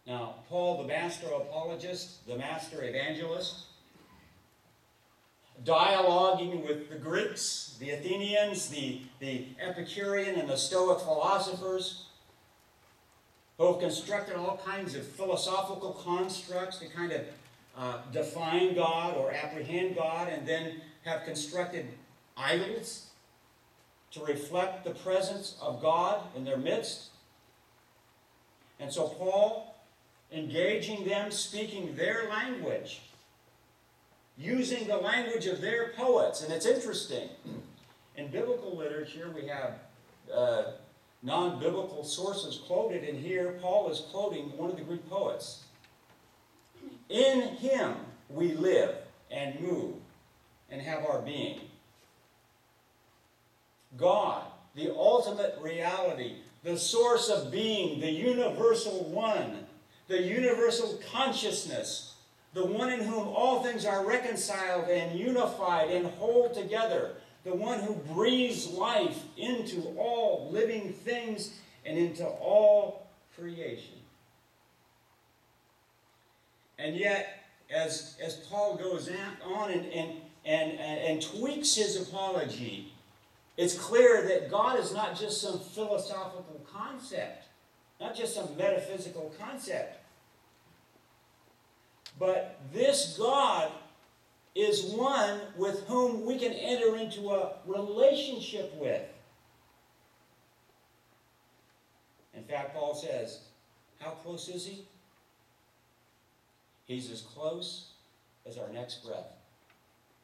Now, Paul, the master apologist, the master evangelist, dialoguing with the Greeks, the Athenians, the Epicurean and the Stoic philosophers, who have constructed all kinds of philosophical constructs to kind of define God or apprehend God, and then have constructed idols to reflect the presence of God in their midst. And so Paul, engaging them, speaking their language, using the language of their poets. And it's interesting. In biblical literature, we have non-biblical sources quoted, and here Paul is quoting one of the Greek poets. In him we live and move and have our being. God, the ultimate reality, the source of being, the universal one, the universal consciousness, the one in whom all things are reconciled and unified and hold together, the one who breathes life into all living things and into all creation. And yet, as Paul goes on and tweaks his apology, it's clear that God is not just some philosophical concept, not just some metaphysical concept, but this God is one with whom we can enter into a relationship with. In fact, Paul says, how close is he? He's as close as our next breath.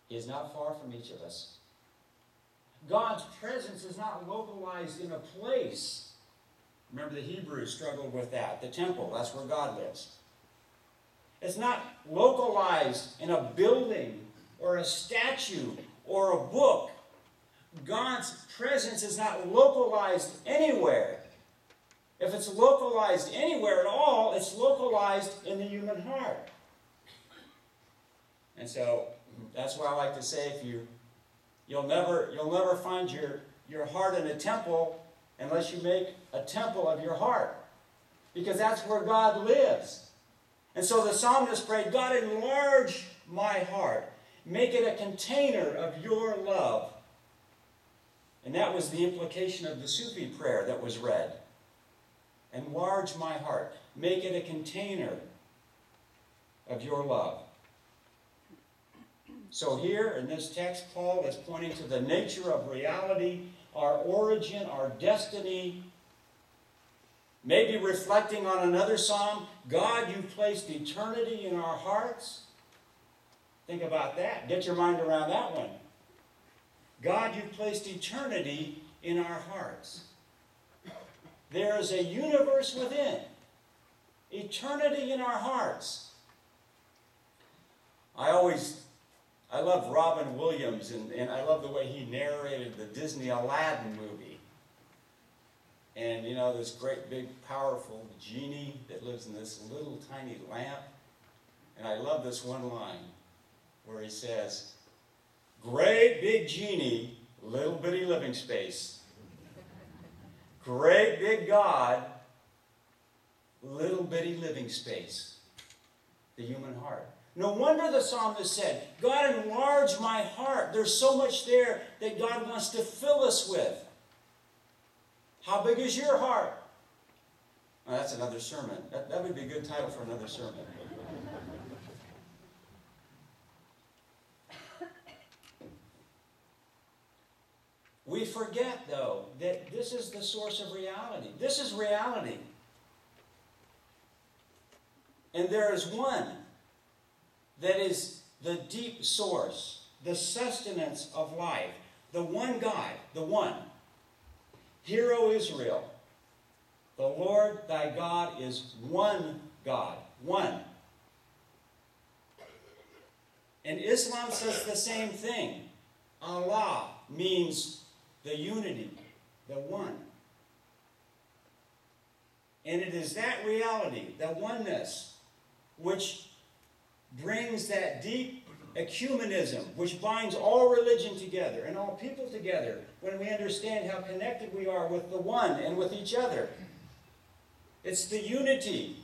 He is not far from each of us. God's presence is not localized in a place. Remember, the Hebrews struggled with that. The temple, that's where God lives. It's not localized in a building or a statue or a book. God's presence is not localized anywhere. If it's localized anywhere at all, it's localized in the human heart. And so that's why I like to say, you'll never find your heart in a temple unless you make a temple of your heart, because that's where God lives. And so the psalmist prayed, God, enlarge my heart. Make it a container of your love. And that was the implication of the Sufi prayer that was read. Enlarge my heart. Make it a container of your love. So here in this text, Paul is pointing to the nature of reality, our origin, our destiny. Maybe reflecting on another psalm, God, you've placed eternity in our hearts. Think about that. Get your mind around that one. God, you've placed eternity in our hearts. There is a universe within. Eternity in our hearts. I love Robin Williams, and I love the way he narrated the Disney Aladdin movie. And you know, this great big powerful genie that lives in this little tiny lamp. And I love this one line where he says, great big genie, little bitty living space. Great big God, little bitty living space. The human heart. No wonder the psalmist said, God, enlarge my heart. There's so much there that God wants to fill us with. How big is your heart? Well, that's another sermon. That would be a good title for another sermon. We forget, though, that this is the source of reality. This is reality. And there is one that is the deep source, the sustenance of life, the one God, the one. Hear, O Israel, the Lord thy God is one God, one. And Islam says the same thing. Allah means the unity, the one. And it is that reality, the oneness, which brings that deep ecumenism, which binds all religion together and all people together when we understand how connected we are with the one and with each other. It's the unity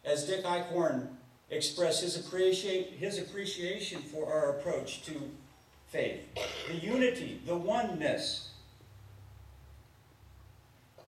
as Dick Eichhorn expressed his appreciation for our approach to faith. The unity, the oneness